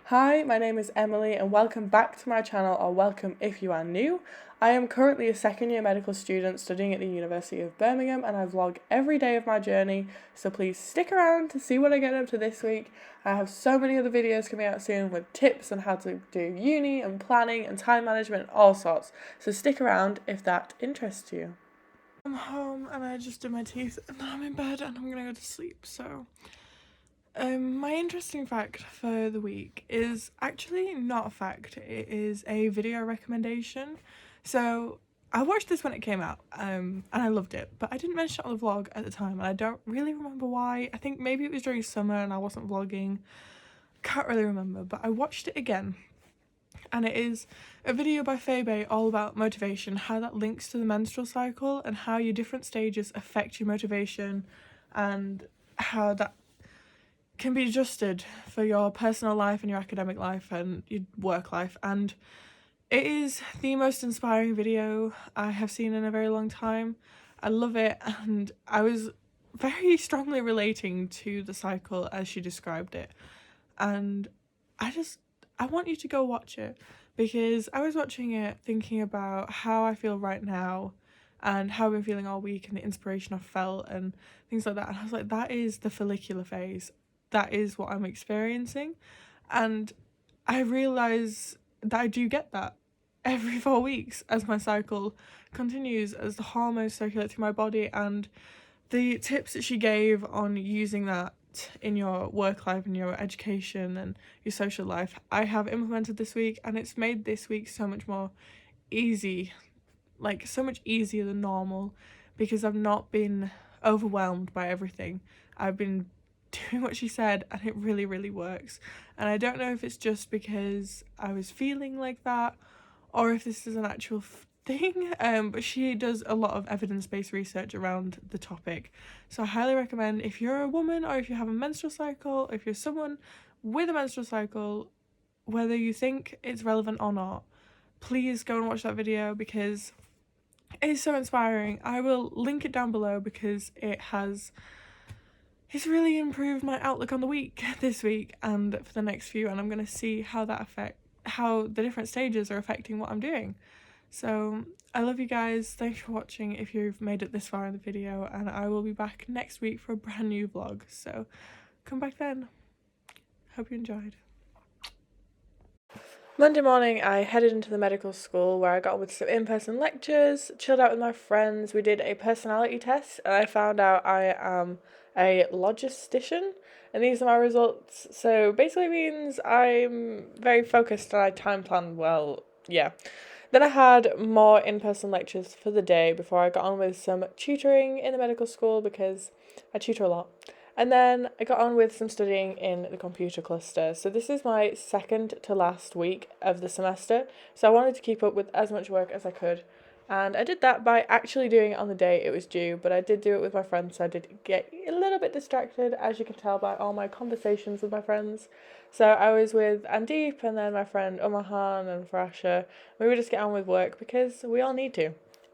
Hi, my name is Emily and welcome back to my channel, or welcome if you are new. I am currently a second year medical student studying at the University of Birmingham and I vlog every day of my journey, so please stick around to see what I get up to this week. I have so many other videos coming out soon with tips on how to do uni and planning and time management and all sorts, so stick around if that interests you. I'm home and I just did my teeth and now I'm in bed and I'm gonna go to sleep, so my interesting fact for the week is actually not a fact, it is a video recommendation. So I watched this when it came out and I loved it, but I didn't mention it on the vlog at the time and I don't really remember why. I think maybe it was during summer and I wasn't vlogging, can't really remember, but I watched it again and it is a video by Phoebe all about motivation, how that links to the menstrual cycle and how your different stages affect your motivation and how that can be adjusted for your personal life and your academic life and your work life, and it is the most inspiring video I have seen in a very long time. I love it and I was very strongly relating to the cycle as she described it, and I want you to go watch it because I was watching it thinking about how I feel right now and how I've been feeling all week and the inspiration I've felt and things like that, and I was like, that is the follicular phase, that is what I'm experiencing. And I realise that I do get that every 4 weeks as my cycle continues, as the hormones circulate through my body, and the tips that she gave on using that in your work life and your education and your social life I have implemented this week, and it's made this week so much more easy, like so much easier than normal, because I've not been overwhelmed by everything. I've been doing what she said and it really works, and I don't know if it's just because I was feeling like that or if this is an actual thing, but she does a lot of evidence-based research around the topic, so I highly recommend, if you're a woman or if you have a menstrual cycle, if you're someone with a menstrual cycle, whether you think it's relevant or not, please go and watch that video because it is so inspiring. I will link it down below because it's really improved my outlook on the week this week and for the next few, and I'm going to see how the different stages are affecting what I'm doing. So I love you guys, thanks for watching if you've made it this far in the video, and I will be back next week for a brand new vlog, so come back then. Hope you enjoyed. Monday morning I headed into the medical school where I got on with some in-person lectures, chilled out with my friends, we did a personality test and I found out I am a logistician and these are my results. So basically means I'm very focused and I time plan well, yeah. Then I had more in-person lectures for the day before I got on with some tutoring in the medical school because I tutor a lot. And then I got on with some studying in the computer cluster. So this is my second to last week of the semester. So I wanted to keep up with as much work as I could. And I did that by actually doing it on the day it was due, but I did do it with my friends, so I did get a little bit distracted, as you can tell by all my conversations with my friends. So I was with Andeep and then my friend Umahan and Farasha. We would just get on with work because we all need to.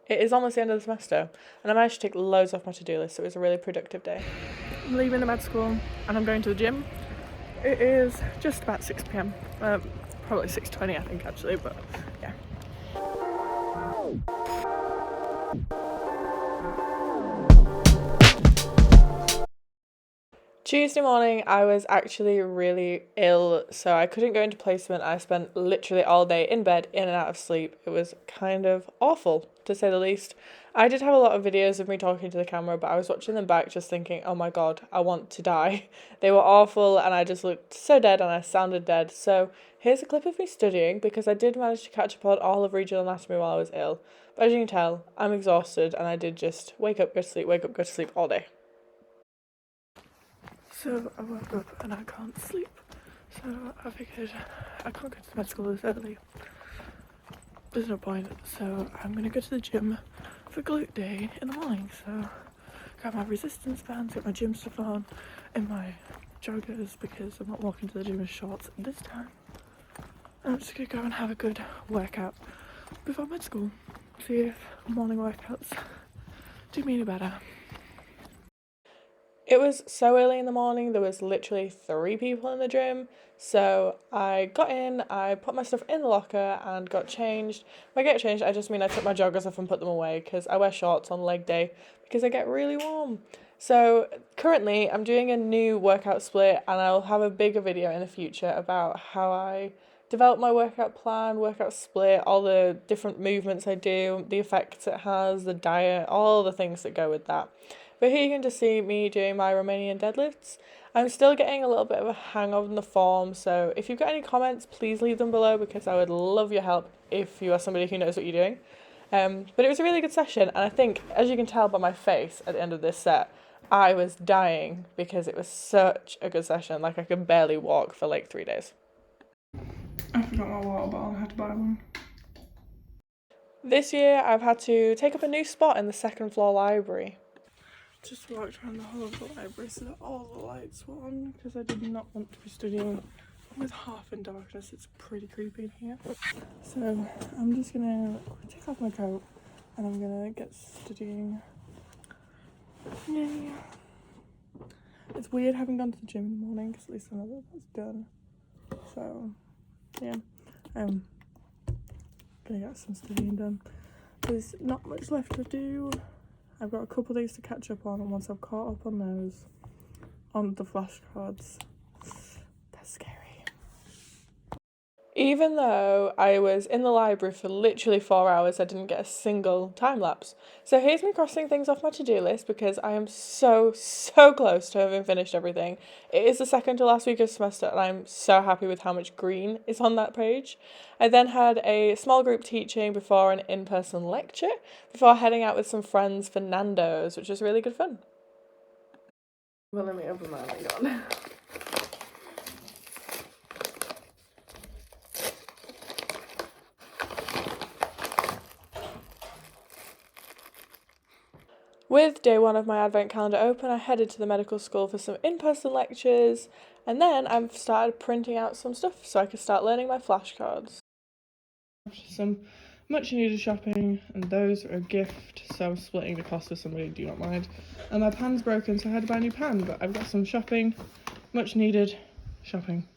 It is almost the end of the semester, and I managed to take loads off my to-do list, so it was a really productive day. I'm leaving the med school and I'm going to the gym. It is just about 6 p.m. Probably 6:20 I think actually, but yeah. Tuesday morning I was actually really ill, so I couldn't go into placement. I spent literally all day in bed, in and out of sleep. It was kind of awful, to say the least. I did have a lot of videos of me talking to the camera, but I was watching them back just thinking, oh my god, I want to die. They were awful and I just looked so dead and I sounded dead. So here's a clip of me studying because I did manage to catch up on all of regional anatomy while I was ill. But as you can tell, I'm exhausted and I did just wake up, go to sleep, wake up, go to sleep all day. So I woke up and I can't sleep, so I figured I can't go to med school this early. There's no point, so I'm gonna go to the gym for glute day in the morning. So got my resistance bands, got my gym stuff on, and my joggers because I'm not walking to the gym in shorts this time. And I'm just gonna go and have a good workout before med school. See if morning workouts do me any better. It was so early in the morning, there was literally 3 people in the gym. So I got in, I put my stuff in the locker and got changed. By get changed, I just mean I took my joggers off and put them away because I wear shorts on leg day because I get really warm. So currently I'm doing a new workout split and I'll have a bigger video in the future about how I develop my workout plan, workout split, all the different movements I do, the effects it has, the diet, all the things that go with that. But here you can just see me doing my Romanian deadlifts. I'm still getting a little bit of a hang of the form, so if you've got any comments, please leave them below because I would love your help if you are somebody who knows what you're doing. But it was a really good session, and I think, as you can tell by my face at the end of this set, I was dying because it was such a good session. Like, I could barely walk for like 3 days. I forgot my water bottle, I had to buy one. This year, I've had to take up a new spot in the second floor library. Just walked around the whole of the library so that all the lights were on because I did not want to be studying with half in darkness. It's pretty creepy in here. So I'm just gonna take off my coat and I'm gonna get studying. Yay! It's weird having gone to the gym in the morning because at least I know that that's done. So yeah, I'm gonna get some studying done. There's not much left to do. I've got a couple of things to catch up on, and once I've caught up on those, on the flashcards, that's scary. Even though I was in the library for literally 4 hours, I didn't get a single time lapse. So here's me crossing things off my to-do list because I am so close to having finished everything. It is the second to last week of semester and I'm so happy with how much green is on that page. I then had a small group teaching before an in-person lecture, before heading out with some friends for Nando's, which was really good fun. Well, let me open my on. With day 1 of my advent calendar open, I headed to the medical school for some in-person lectures, and then I've started printing out some stuff so I could start learning my flashcards. Some much needed shopping, and those are a gift, so I'm splitting the cost with somebody, do not mind. And my pan's broken, so I had to buy a new pan, but I've got some shopping, much needed shopping.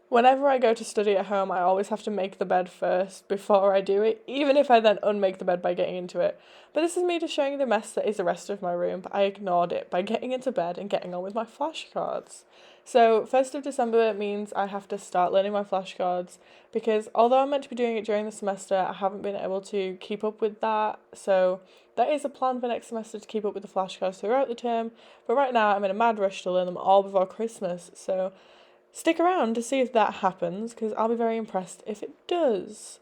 Whenever I go to study at home, I always have to make the bed first before I do it, even if I then unmake the bed by getting into it. But this is me just showing you the mess that is the rest of my room, but I ignored it by getting into bed and getting on with my flashcards. So 1st of December means I have to start learning my flashcards because although I'm meant to be doing it during the semester, I haven't been able to keep up with that. So that is a plan for next semester to keep up with the flashcards throughout the term. But right now I'm in a mad rush to learn them all before Christmas. So stick around to see if that happens because I'll be very impressed if it does.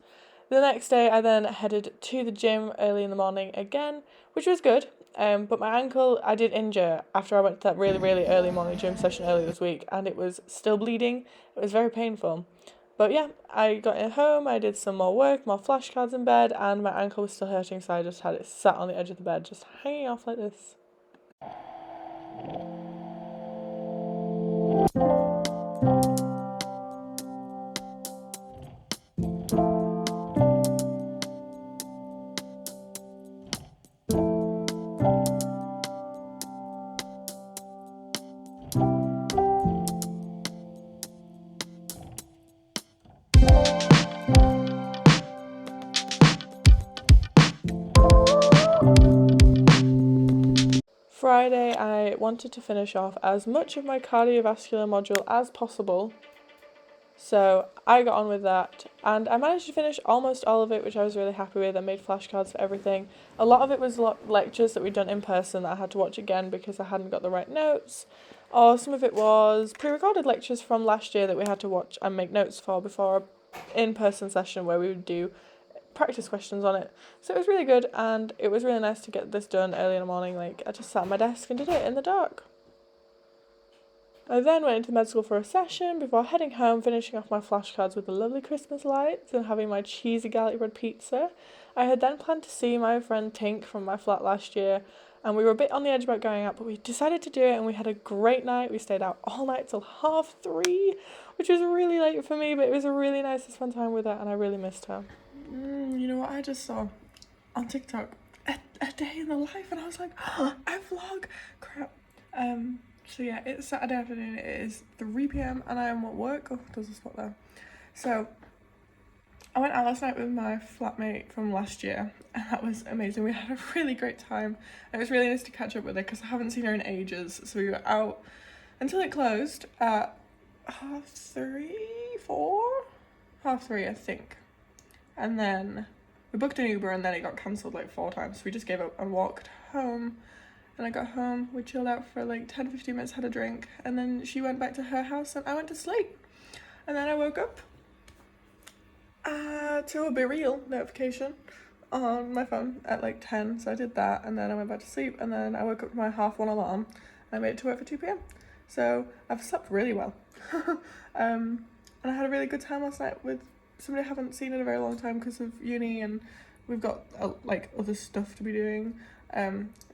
The next day I then headed to the gym early in the morning again, which was good. But my ankle I did injure after I went to that really early morning gym session earlier this week and it was still bleeding. It was very painful. But yeah, I got in home, I did some more work, more flashcards in bed, and my ankle was still hurting, so I just had it sat on the edge of the bed, just hanging off like this. Friday, I wanted to finish off as much of my cardiovascular module as possible, so I got on with that, and I managed to finish almost all of it, which I was really happy with. I made flashcards for everything. A lot of it was lectures that we'd done in person that I had to watch again because I hadn't got the right notes, or some of it was pre-recorded lectures from last year that we had to watch and make notes for before an in-person session where we would do practice questions on it. So it was really good and it was really nice to get this done early in the morning. Like, I just sat at my desk and did it in the dark. I then went into med school for a session before heading home, finishing off my flashcards with the lovely Christmas lights and having my cheesy garlic bread pizza. I had then planned to see my friend Tink from my flat last year and we were a bit on the edge about going out, but we decided to do it and we had a great night. We stayed out all night till 3:30, which was really late for me, but it was a really nice to spend time with her and I really missed her. You know what I just saw on TikTok? A day in the life, and I was like, oh, I vlog, crap. So yeah, it's Saturday afternoon, it is 3 p.m. and I am at work. Oh, there's a spot there. So I went out last night with my flatmate from last year and that was amazing. We had a really great time. It was really nice to catch up with her because I haven't seen her in ages. So we were out until it closed at 3:30, I think. And then we booked an Uber and then it got cancelled like 4 times. So we just gave up and walked home. And I got home, we chilled out for like 10-15 minutes, had a drink, and then she went back to her house and I went to sleep. And then I woke up to a BeReal notification on my phone at like 10, so I did that, and then I went back to sleep, and then I woke up to my 1:30 alarm, and I made it to work for 2 p.m. So I've slept really well. And I had a really good time last night with somebody I haven't seen in a very long time because of uni, and we've got like other stuff to be doing.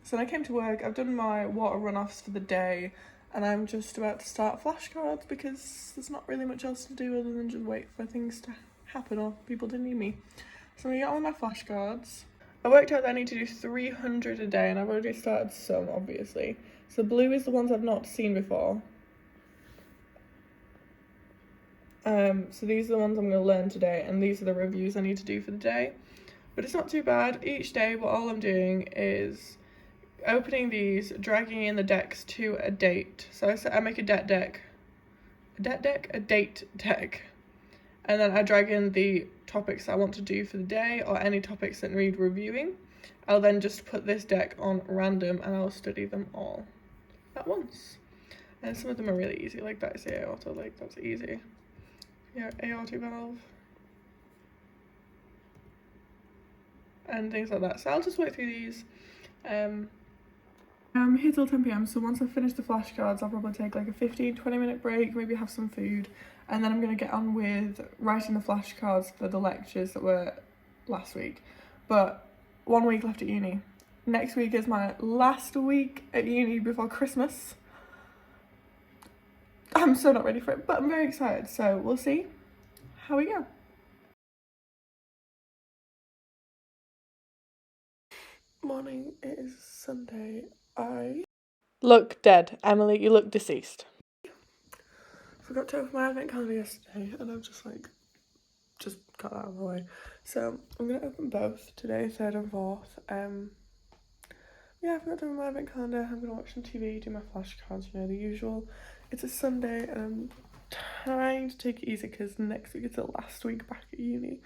So when I came to work, I've done my water runoffs for the day, and I'm just about to start flashcards because there's not really much else to do other than just wait for things to happen or people to need me. So I'm gonna get on with my flashcards. I worked out that I need to do 300 a day, and I've already started some, obviously. So blue is the ones I've not seen before. So these are the ones I'm going to learn today, and these are the reviews I need to do for the day. But it's not too bad. Each day, all I'm doing is opening these, dragging in the decks to a date. So I make a date deck, and then I drag in the topics I want to do for the day or any topics that need reviewing. I'll then just put this deck on random and I'll study them all at once. And some of them are really easy, like that is the aorta, like that's easy. Yeah, aortic valve. And things like that. So I'll just work through these. I'm here till 10 p.m, so once I finish the flashcards, I'll probably take like a 15-20 minute break, maybe have some food, and then I'm going to get on with writing the flashcards for the lectures that were last week. But 1 week left at uni. Next week is my last week at uni before Christmas. I'm so not ready for it, but I'm very excited, so we'll see how we go. Morning, it is Sunday. I look dead. Emily, you look deceased. Forgot to open my advent calendar yesterday, and I've just got that out of the way. So I'm gonna open both today, 3rd and 4th. Yeah, I forgot to open my advent calendar. I'm gonna watch some TV, do my flashcards, you know, the usual. It's a Sunday, and I'm trying to take it easy because next week is the last week back at uni,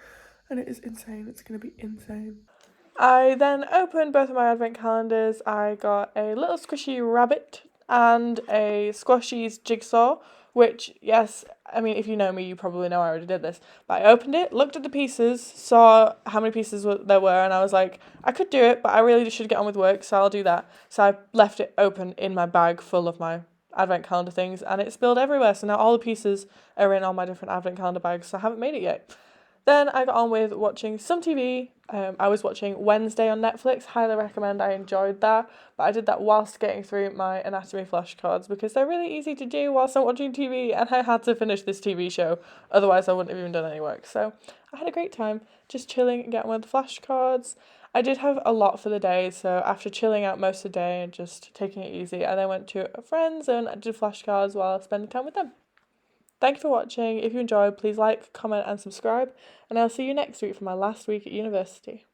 and it is insane. It's gonna be insane. I then opened both of my advent calendars. I got a little squishy rabbit and a squashies jigsaw, which, yes, I mean, if you know me, you probably know I already did this. But I opened it, looked at the pieces, saw how many pieces there were, and I was like, I could do it, but I really should get on with work, so I'll do that. So I left it open in my bag full of my advent calendar things, and it spilled everywhere. So now all the pieces are in all my different advent calendar bags, so I haven't made it yet. Then I got on with watching some TV. I was watching Wednesday on Netflix. Highly recommend. I enjoyed that. But I did that whilst getting through my anatomy flashcards because they're really easy to do whilst I'm watching TV, and I had to finish this TV show. Otherwise, I wouldn't have even done any work. So I had a great time just chilling and getting with the flashcards. I did have a lot for the day, so after chilling out most of the day and just taking it easy, I then went to a friend's and I did flashcards while spending time with them. Thank you for watching. If you enjoyed, please like, comment and subscribe, and I'll see you next week for my last week at university.